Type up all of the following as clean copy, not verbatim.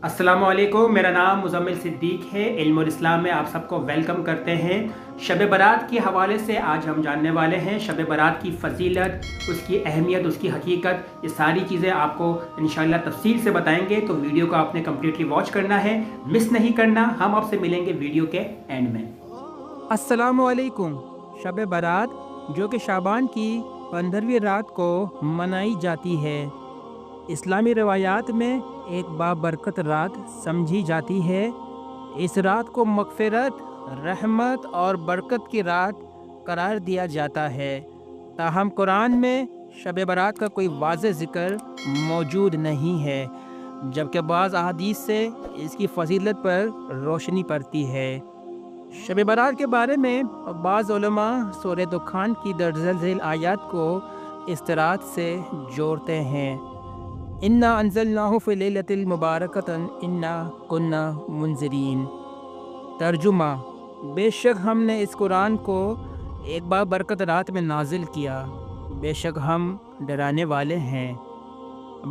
अस्सलाम वालेकुम। मेरा नाम मुज़म्मिल सिद्दीक है। इल्म और इस्लाम में आप सबको वेलकम करते हैं। शब बारात के हवाले से आज हम जानने वाले हैं शब बारात की फ़जीलत, उसकी अहमियत, उसकी हकीकत, ये सारी चीज़ें आपको इंशाअल्लाह तफसील से बताएंगे। तो वीडियो को आपने कम्प्लीटली वॉच करना है, मिस नहीं करना। हम आपसे मिलेंगे वीडियो के एंड में। अस्सलामु अलैकुम। शब बारात जो कि शाबान की 15वीं रात को मनाई जाती है, इस्लामी रवायात में एक बाबरकत रात समझी जाती है। इस रात को मग़फ़िरत, रहमत और बरकत की रात करार दिया जाता है। ताहम कुरान में शब बारात का कोई वाज़ेह ज़िक्र मौजूद नहीं है, जबकि बाज़ अहादीस से इसकी फ़जीलत पर रोशनी पड़ती है। शब बारात के बारे में बाज़ उलमा सूरह दुखान की दर्ज झेल आयत को इस तरह से जोड़ते हैं, इन्ना अंज़लनाहु फ़ी लैलतिल मुबारकतिन इन्ना कुन्ना मुंज़िरीन। तर्जुमा: बेशक हमने इस कुरान को एक बार बरकत रात में नाजिल किया, बेशक हम डराने वाले हैं।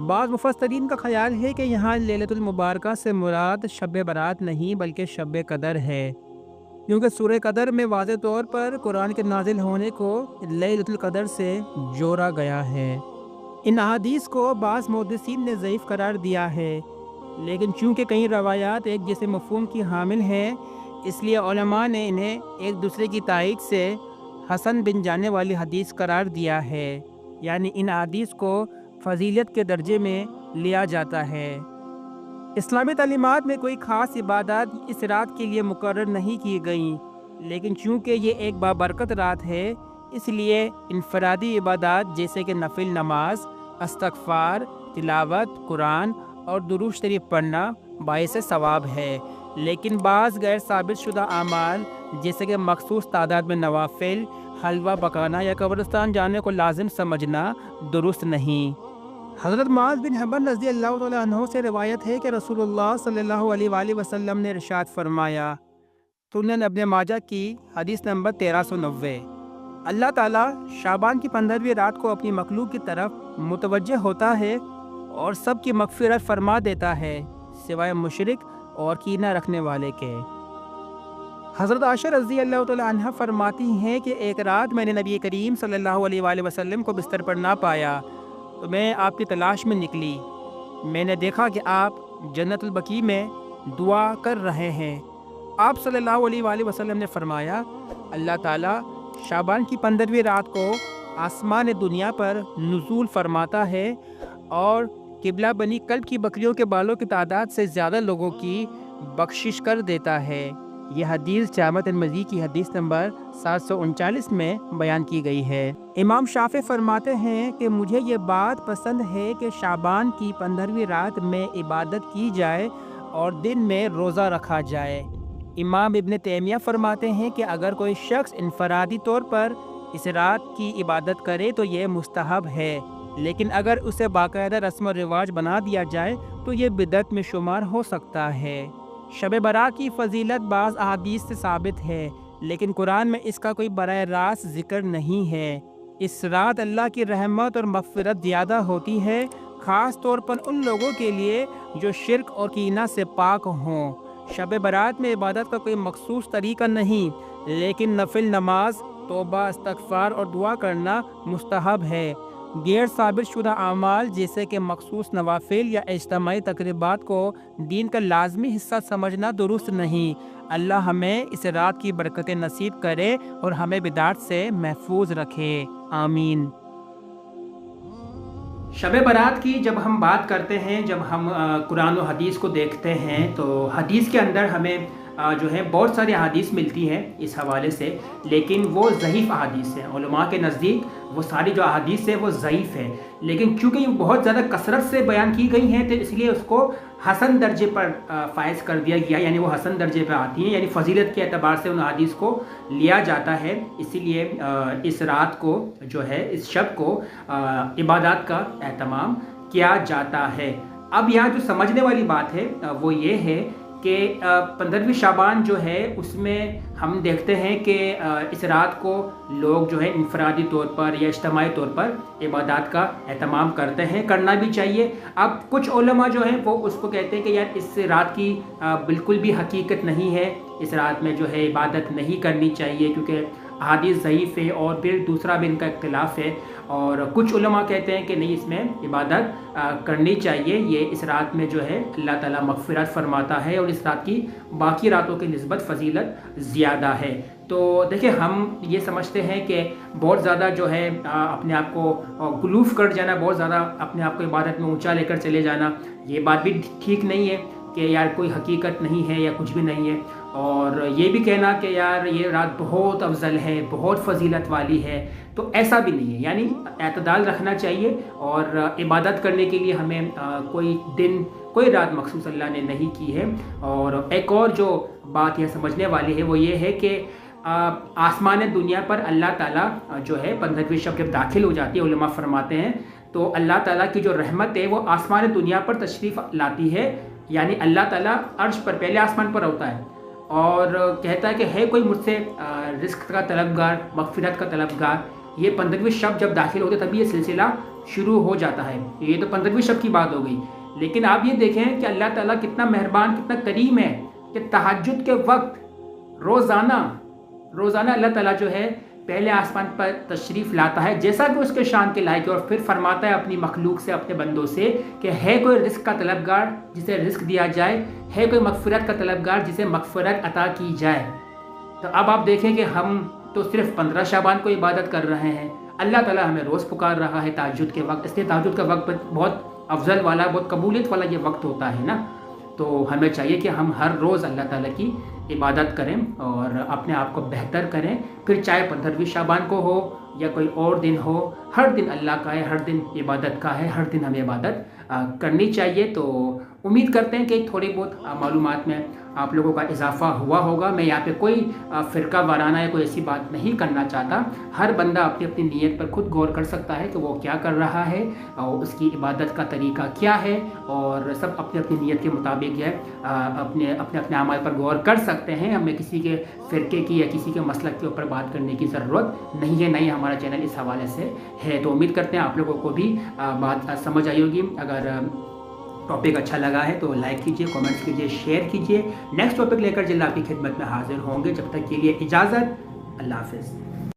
बाज़ मुफस्सिरीन का ख्याल है कि यहाँ लैलतुल मुबारका से मुराद शब बारात नहीं बल्कि शब कदर है, क्योंकि सूरह कदर में वाज़ेह तौर पर कुरान के नाजिल होने को लैलतुल कदर से जोड़ा गया है। इन अहादीस को बाज़ मुहद्दिसीन ने ज़ईफ़ करार दिया है, लेकिन चूँकि कई रवायात एक जैसे मफ़हूम की हामिल हैं, इसलिए उलमा ने इन्हें एक दूसरे की तायीद से हसन बिन जाने वाली हदीस करार दिया है, यानी इन अहादीस को फ़जीलत के दर्जे में लिया जाता है। इस्लामी तालीमात में कोई ख़ास इबादत इस रात के लिए मुकर्रर नहीं की गई, लेकिन चूँकि ये एक बाबरकत रात है, इसलिए इनफरादी इबादत जैसे कि नफिल नमाज, इस्तग़फ़ार, तिलावत कुरान और दुरूद शरीफ पढ़ना बाइस सवाब है। लेकिन बाज़ गैर साबित शुदा आमाल जैसे कि मखसूस तादाद में नवाफिल, हलवा पकाना या कब्रिस्तान जाने को लाजिम समझना दुरुस्त नहीं। हज़रत मुआज़ बिन जबल रज़ी अल्लाह तआला अन्हु से रिवायत है कि रसूलुल्लाह सल्लल्लाहु अलैहि वसल्लम ने इरशाद फरमाया, सुनन इब्न माजा की हदीस नंबर 1390, अल्लाह ताला शाबान की 15वीं रात को अपनी मखलूक की तरफ मुतवज्जह होता है और सब की मग़फ़िरत फरमा देता है सिवाय मुशरिक और कीना रखने वाले के। हज़रत आयशा रज़ी अल्लाह तआला अन्हा फरमाती हैं कि एक रात मैंने नबी करीम सल्लल्लाहु अलैहि वसल्लम को बिस्तर पर ना पाया, तो मैं आपकी तलाश में निकली। मैंने देखा कि आप जन्नतुल बकी में दुआ कर रहे हैं। आप सल्लल्लाहु अलैहि वसल्लम ने फरमाया, अल्लाह ताला शाबान की 15वीं रात को आसमान दुनिया पर नुज़ूल फरमाता है और किबला बनी कल्ब की बकरियों के बालों की तादाद से ज़्यादा लोगों की बख्शिश कर देता है। यह हदीस जामा तिर्मिज़ी की हदीस नंबर 739 में बयान की गई है। इमाम शाफ़ी फरमाते हैं कि मुझे ये बात पसंद है कि शाबान की 15वीं रात में इबादत की जाए और दिन में रोज़ा रखा जाए। इमाम इब्न तैमिया फरमाते हैं कि अगर कोई शख्स इनफरादी तौर पर इस रात की इबादत करे तो यह मुस्तहब है, लेकिन अगर उसे बाकायदा रस्म और रिवाज बना दिया जाए तो ये बिदअत में शुमार हो सकता है। शब बारात की फ़जीलत बाज़ अहादीस से साबित है, लेकिन कुरान में इसका कोई बराह रास्त ज़िक्र नहीं है। इस रात अल्लाह की रहमत और मग़फ़िरत ज़्यादा होती है, ख़ास तौर पर उन लोगों के लिए जो शिर्क और कीना से पाक हों। शब बारात में इबादत का कोई मखसूस तरीक़ा नहीं, लेकिन नफिल नमाज, तौबा, इस्तग़फ़ार और दुआ करना मुस्तहब है। गैर साबित शुदा आमाल जैसे कि मखसूस नवाफिल या इज्तिमाई तक़रीबात को दीन का लाज़मी हिस्सा समझना दुरुस्त नहीं। अल्लाह हमें इस रात की बरकतें नसीब करे और हमें बिदात से महफूज रखे। आमीन। शब बारात की जब हम बात करते हैं, जब हम कुरान और हदीस को देखते हैं, तो हदीस के अंदर हमें जो है बहुत सारी अहादीस मिलती हैं इस हवाले से, लेकिन वो ज़ईफ़ अहादीस हैं। उलमा के नज़दीक वो सारी जो अहादीस है वो ज़ईफ़ है, लेकिन चूँकि बहुत ज़्यादा कसरत से बयान की गई हैं तो इसलिए उसको हसन दर्जे पर फ़ाइज़ कर दिया गया, यानी वो हसन दर्जे पर आती हैं, यानी फ़जीलत के एतबार से उन अहादीस को लिया जाता है। इसीलिए इस रात को जो है, इस शब को इबादत का एहतमाम किया जाता है। अब यहाँ जो समझने वाली बात है वो ये है کہ 15ویں شعبان جو ہے اس میں ہم دیکھتے ہیں کہ اس رات کو لوگ جو ہے انفرادی طور پر یا اجتماعی طور پر عبادات کا اہتمام کرتے ہیں، کرنا بھی چاہیے۔ اب کچھ علماء جو ہیں وہ اس کو کہتے ہیں کہ یار اس رات کی بالکل بھی حقیقت نہیں ہے، اس رات میں جو ہے عبادت نہیں کرنی چاہیے کیونکہ احادیث ضعیف ہے، اور پھر دوسرا بھی ان کا اختلاف ہے، اور کچھ علماء کہتے ہیں کہ نہیں اس میں عبادت کرنی چاہیے، یہ اس رات میں جو ہے اللہ تعالیٰ مغفرت فرماتا ہے اور اس رات کی باقی راتوں کی نسبت فضیلت زیادہ ہے۔ تو دیکھیں ہم یہ سمجھتے ہیں کہ بہت زیادہ جو ہے اپنے آپ کو غلوف کر جانا، بہت زیادہ اپنے آپ کو عبادت میں اونچا لے کر چلے جانا، یہ بات بھی ٹھیک نہیں ہے کہ یار کوئی حقیقت نہیں ہے یا کچھ بھی نہیں ہے، اور یہ بھی کہنا کہ یار یہ رات بہت افضل ہے، بہت فضیلت والی ہے، تو ایسا بھی نہیں ہے۔ یعنی اعتدال رکھنا چاہیے، اور عبادت کرنے کے لیے ہمیں کوئی دن کوئی رات مخصوص اللہ نے نہیں کی ہے۔ اور ایک اور جو بات یہ سمجھنے والی ہے وہ یہ ہے کہ آسمان دنیا پر اللہ تعالیٰ جو ہے 15ویں شب جب داخل ہو جاتی ہے، علماء فرماتے ہیں تو اللہ تعالیٰ کی جو رحمت ہے وہ آسمان دنیا پر تشریف لاتی ہے، یعنی اللہ تعالیٰ عرش پر پہلے آسمان پر ہوتا ہے اور کہتا ہے کہ ہے کوئی مجھ سے رزق کا طلبگار، مغفرت کا طلبگار۔ یہ 15ویں شب جب داخل ہوتے تبھی یہ سلسلہ شروع ہو جاتا ہے۔ یہ تو 15ویں شب کی بات ہو گئی، لیکن آپ یہ دیکھیں کہ اللہ تعالیٰ کتنا مہربان، کتنا کریم ہے کہ تہجد کے وقت روزانہ اللہ تعالیٰ جو ہے پہلے آسمان پر تشریف لاتا ہے، جیسا کہ اس کے شان کے لائق ہے، اور پھر فرماتا ہے اپنی مخلوق سے، اپنے بندوں سے کہ ہے کوئی رزق کا طلبگار جسے رزق دیا جائے، ہے کوئی مغفرت کا طلبگار جسے مغفرت عطا کی جائے۔ تو اب آپ دیکھیں کہ ہم تو صرف 15 شعبان کو عبادت کر رہے ہیں، اللہ تعالیٰ ہمیں روز پکار رہا ہے تہجد کے وقت، اس لیے تہجد کا وقت بہت افضل والا، بہت قبولیت والا یہ وقت ہوتا ہے نا۔ تو ہمیں چاہیے کہ ہم ہر روز اللہ تعالیٰ کی عبادت کریں اور اپنے آپ کو بہتر کریں، پھر چاہے 15ویں شعبان کو ہو یا کوئی اور دن ہو، ہر دن اللہ کا ہے، ہر دن عبادت کا ہے، ہر دن ہمیں عبادت کرنی چاہیے۔ تو امید کرتے ہیں کہ تھوڑی بہت معلومات میں آپ لوگوں کا اضافہ ہوا ہوگا۔ میں یہاں پہ کوئی فرقہ وارانہ یا کوئی ایسی بات نہیں کرنا چاہتا، ہر بندہ اپنی اپنی نیت پر خود غور کر سکتا ہے کہ وہ کیا کر رہا ہے اور اس کی عبادت کا طریقہ کیا ہے، اور سب اپنی اپنی نیت کے مطابق جو ہے اپنے اعمال پر غور کر سکتے ہیں۔ ہمیں کسی کے فرقے کی یا کسی کے مسلک کے اوپر بات کرنے کی ضرورت نہیں ہے، نہیں ہمارا چینل اس حوالے سے ہے۔ تو امید کرتے ہیں آپ لوگوں کو بھی بات سمجھ آئی ہوگی۔ اگر ٹاپک اچھا لگا ہے تو لائک کیجئے، کامنٹس کیجئے، شیئر کیجئے۔ نیکسٹ ٹاپک لے کر جلد آپ کی خدمت میں حاضر ہوں گے، جب تک کے لیے اجازت، اللہ حافظ۔